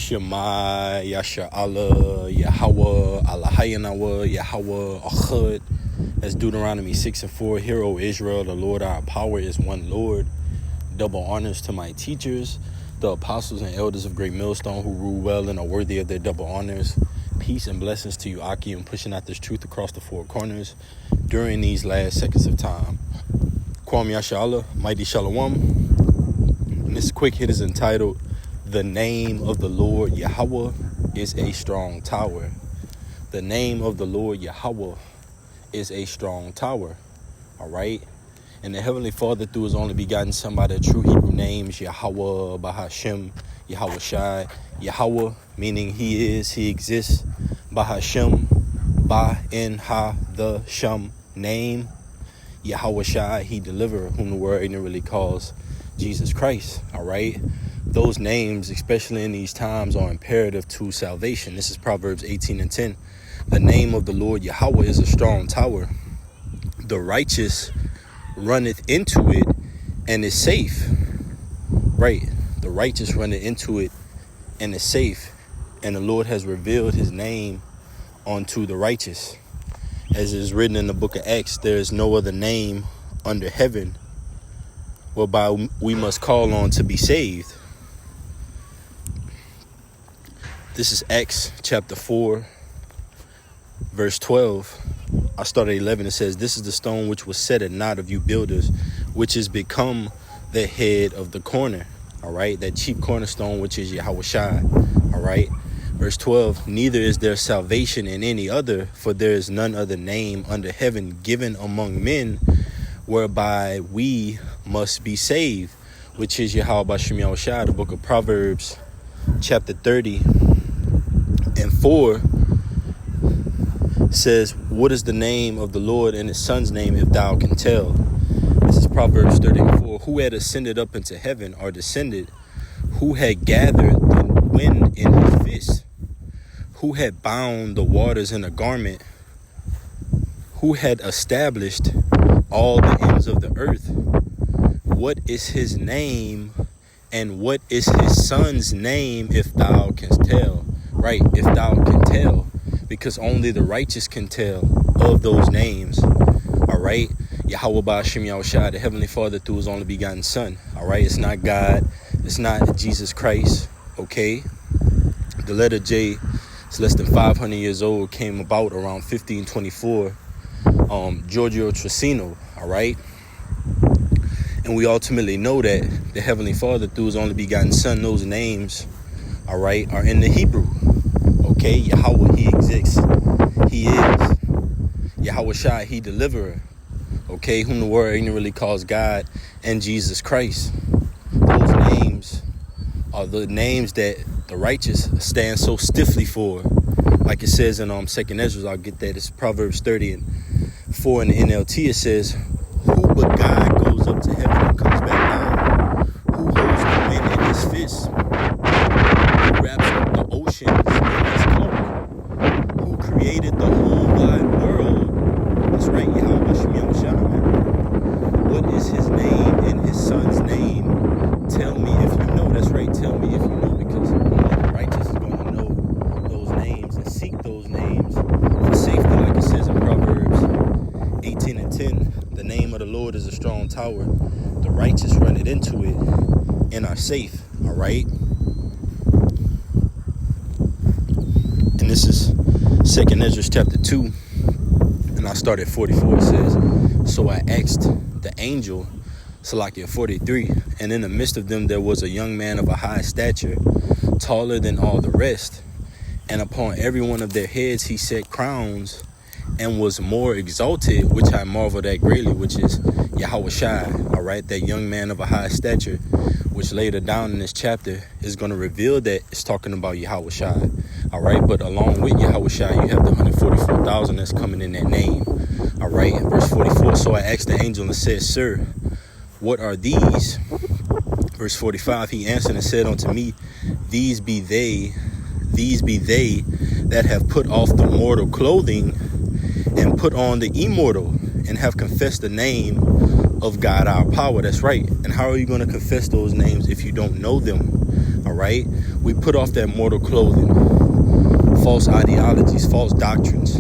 Shema, Yasha Allah, Yahweh, Allahayanawa, Yahweh, Achad. That's Deuteronomy 6:4. Hear, O Israel, the Lord our power is one Lord. Double honors to my teachers, the apostles and elders of Great Millstone who rule well and are worthy of their double honors. Peace and blessings to you, Aki, and pushing out this truth across the four corners during these last seconds of time. Kwam Yasha Allah, Mighty Shalom. And this quick hit is entitled, The Name of the Lord Yahweh is a Strong Tower. The name of the Lord Yahweh is a strong tower. All right? And the Heavenly Father, through his only begotten Son by the true Hebrew names, Yahweh, Bahashem, Yahweh Shai, Yahweh, meaning he is, he exists, Bahashem, Ba in Ha, the Shem, name, Yahweh Shai, he deliverer, whom the word ignorantly calls Jesus Christ. All right? Those names, especially in these times, are imperative to salvation. This is Proverbs 18:10. The name of the Lord Yahweh is a strong tower. The righteous runneth into it and is safe. Right. The righteous runneth into it and is safe. And the Lord has revealed his name unto the righteous. As is written in the book of Acts, there is no other name under heaven whereby we must call on to be saved. This is Acts chapter 4, verse 12. I start at 11. It says, this is the stone which was set at naught of you builders, which is become the head of the corner. All right. That chief cornerstone, which is Yahweh Shai. All right. Verse 12. Neither is there salvation in any other, for there is none other name under heaven given among men whereby we must be saved, which is Yahweh Bashem Yahweh Shai. The book of Proverbs chapter 30:4 says, what is the name of the Lord and his son's name, if thou can tell? This is Proverbs 30:4. Who had ascended up into heaven or descended? Who had gathered the wind in his fist? Who had bound the waters in a garment? Who had established all the ends of the earth? What is his name and what is his son's name, if thou canst tell? Right, if thou can tell. Because only the righteous can tell of those names. All right. Yahweh Ba'ashem Yahweh Shai, the Heavenly Father through his only begotten Son. All right. It's not God. It's not Jesus Christ. Okay. The letter J is less than 500 years old. Came about around 1524. Giorgio Trissino. All right. And we ultimately know that the Heavenly Father through his only begotten Son, those names, all right, are in the Hebrew. Okay, Yahweh, he exists. He is. Yahweh Shai, he deliverer. Okay, whom the word ignorantly calls God and Jesus Christ. Those names are the names that the righteous stand so stiffly for. Like it says in 2nd Ezra, I'll get that. It's Proverbs 30:4 in the NLT. It says, who but God goes up to heaven and comes back down? Who holds the wind in his fist? Who wraps up the oceans in his cloak? Who created the whole wide world? That's right, Yahweh Bashem Yahweh Shai, man. What is his name and his son's name? Tell me if you know. That's right, tell me if you know, because only the righteous is going to know those names and seek those names for safety, like it says in Proverbs 18:10. The name of the Lord is a strong tower. The righteous run it into it and are safe. All right. And this is 2nd Ezra chapter 2. And I start at 44. It says, so I asked the angel, Salakia 43, and in the midst of them there was a young man of a high stature, taller than all the rest. And upon every one of their heads he set crowns, and was more exalted, which I marveled at greatly, which is Yahweh Shai. All right, that young man of a high stature, which later down in this chapter is going to reveal that it's talking about Yahweh Shai. All right, but along with Yahweh Shai, you have the 144,000 that's coming in that name. All right, verse 44. So I asked the angel and said, sir, what are these? Verse 45. He answered and said unto me, these be they that have put off the mortal clothing and put on the immortal, and have confessed the name of God our power. That's right. And how are you going to confess those names if you don't know them? All right, we put off that mortal clothing, false ideologies, false doctrines,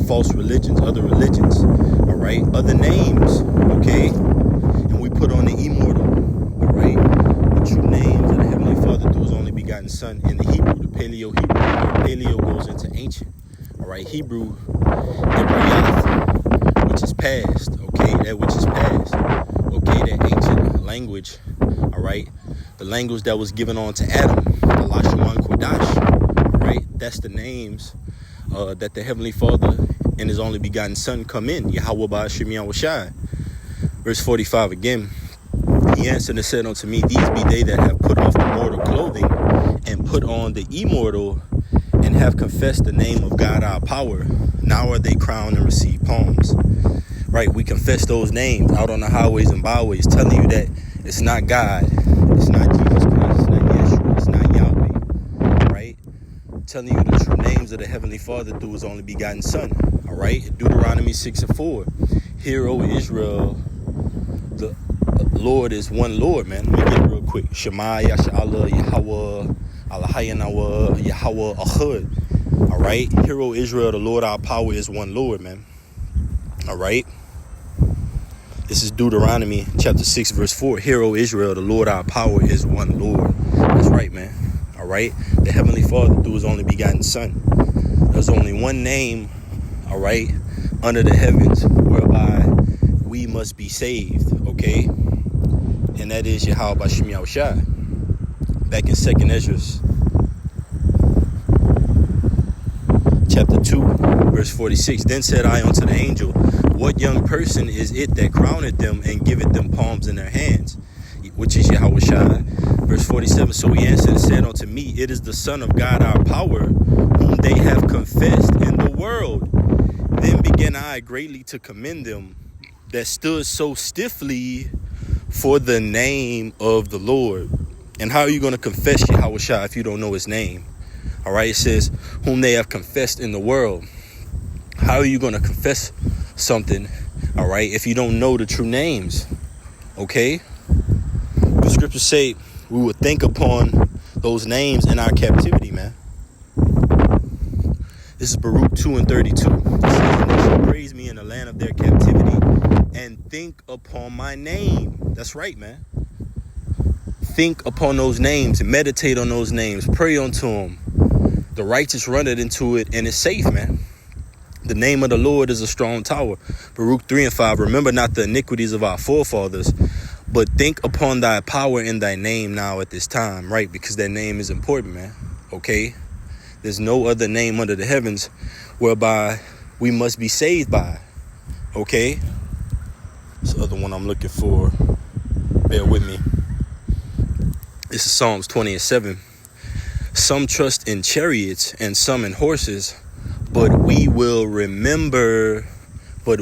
false religions, other religions, all right, other names, okay, and we put on the immortal, all right, the true names of the Heavenly Father through His only begotten Son. In the Hebrew, the Paleo-Hebrew, Paleo goes into ancient, all right, Hebrew, Hebraeath, which is past, okay, that which is past, okay, that ancient language, all right, the language that was given on to Adam, the Lashaman Kodash, all right, that's the names that the Heavenly Father and His only begotten Son come in, Yahweh Ba'ashem Yahushai. Verse 45 again, He answered and said unto me, these be they that have put off the mortal clothing and put on the immortal, and have confessed the name of God our power. Now are they crowned and receive palms. Right, we confess those names out on the highways and byways, telling you that it's not God, it's not Jesus Christ, it's not Yeshua, it's not Yahweh. Right, telling you the true names of the Heavenly Father through His only begotten Son. All right, Deuteronomy 6:4. Hear, O Israel, the Lord is one Lord, man. Let me get it real quick. Shema Yasha'Allah Yahweh Allahayanawa Yahweh Ahud. All right, hear, O Israel, the Lord our power is one Lord, man. All right, this is Deuteronomy chapter 6 verse 4. Hear, O Israel, the Lord our power is one Lord. That's right, man. All right, the Heavenly Father through His only begotten Son. There's only one name, all right, under the heavens whereby we must be saved, okay, and that is Yahweh Ba'ashem Yahushai. Back in 2nd Ezra chapter 2 verse 46. Then said I unto the angel, what young person is it that crowneth them and giveth them palms in their hands? Which is Yahushai. Verse 47. So he answered and said unto me, it is the Son of God our power, whom they have confessed in the world. Then began I greatly to commend them that stood so stiffly for the name of the Lord. And how are you going to confess Yahushua if you don't know His name? All right, it says, whom they have confessed in the world. How are you going to confess something, all right, if you don't know the true names? Okay, the scriptures say we would think upon those names in our captivity, man. This is Baruch 2:32. It says, and they shall praise me in the land of their captivity and think upon my name. That's right, man. Think upon those names, meditate on those names, pray unto them. The righteous runneth into it and is safe, man. The name of the Lord is a strong tower. Baruch 3:5. Remember not the iniquities of our forefathers, but think upon thy power in thy name now at this time, right? Because that name is important, man. Okay? There's no other name under the heavens whereby we must be saved by. Okay? This other one I'm looking for. Bear with me. This is Psalms 20:7. Some trust in chariots and some in horses, but we will remember the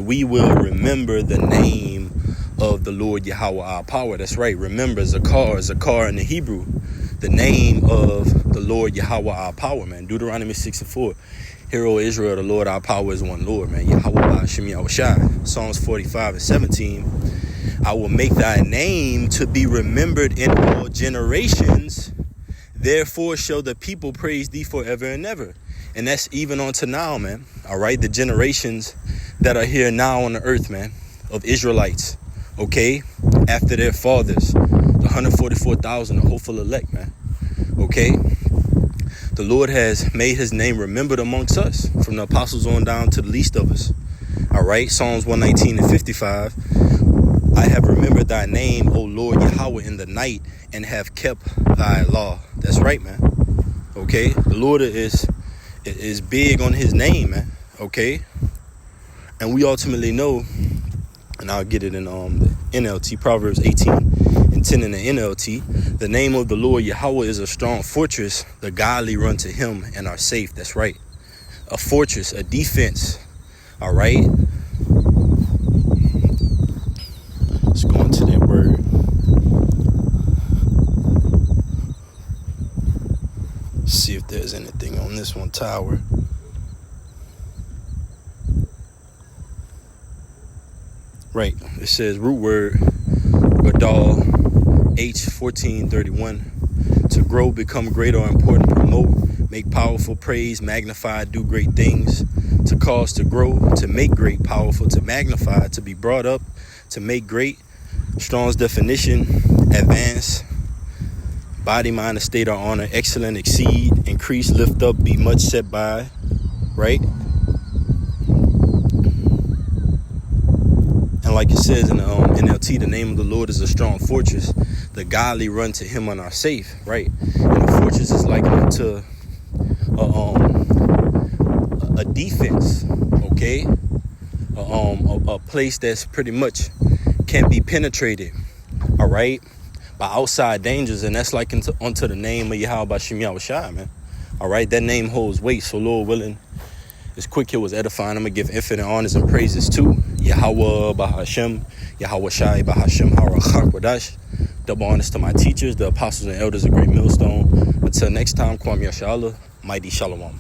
name of the Lord Yahweh our power. That's right. Remember Zakar in the Hebrew, the name of the Lord Yahweh our power, man. Deuteronomy 6:4. Hear, O Israel, the Lord our power is one Lord, man. Yahweh Ba'ashem Yahushai. Psalms 45:17. I will make thy name to be remembered in all generations. Therefore shall the people praise thee forever and ever. And that's even unto now, man. All right. The generations that are here now on the earth, man, of Israelites. Okay. After their fathers, the 144,000, the hopeful elect, man. Okay. The Lord has made His name remembered amongst us, from the apostles on down to the least of us. All right. Psalms 119:55. I have remembered thy name, O Lord Yahweh, in the night, and have kept thy law. That's right, man. Okay. The Lord is big on His name, man. Okay. And we ultimately know, and I'll get it in the NLT, Proverbs 18:10 in the NLT. The name of the Lord Yahweh is a strong fortress. The godly run to Him and are safe. That's right. A fortress, a defense. All right. Let's go into that word. See if there's anything on this one tower. Right. It says root word Gadal H 1431. to grow, become great or important, promote, make powerful, praise, magnify, do great things, to cause, to grow, to make great, powerful, to magnify, to be brought up, to make great. Strong's definition: advance, body, mind, estate, or honor, excellent, exceed, increase, lift up, be much set by, right? And like it says in the NLT, the name of the Lord is a strong fortress. The godly run to him and are safe, right? And a fortress is likened to a defense, okay? A place that's pretty much can't be penetrated, all right, by outside dangers. And that's like unto the name of Yahweh B'Shem Yahushua, man. All right, that name holds weight. So Lord willing, this quick here was edifying. I'm gonna give infinite honors and praises to Yahweh B'Hashem, Yahweh Shai B'Hashem Harachak Wadash. Double honors to my teachers, the apostles and elders of Great Millstone. Until next time, Kwam Yashala, mighty Shalom.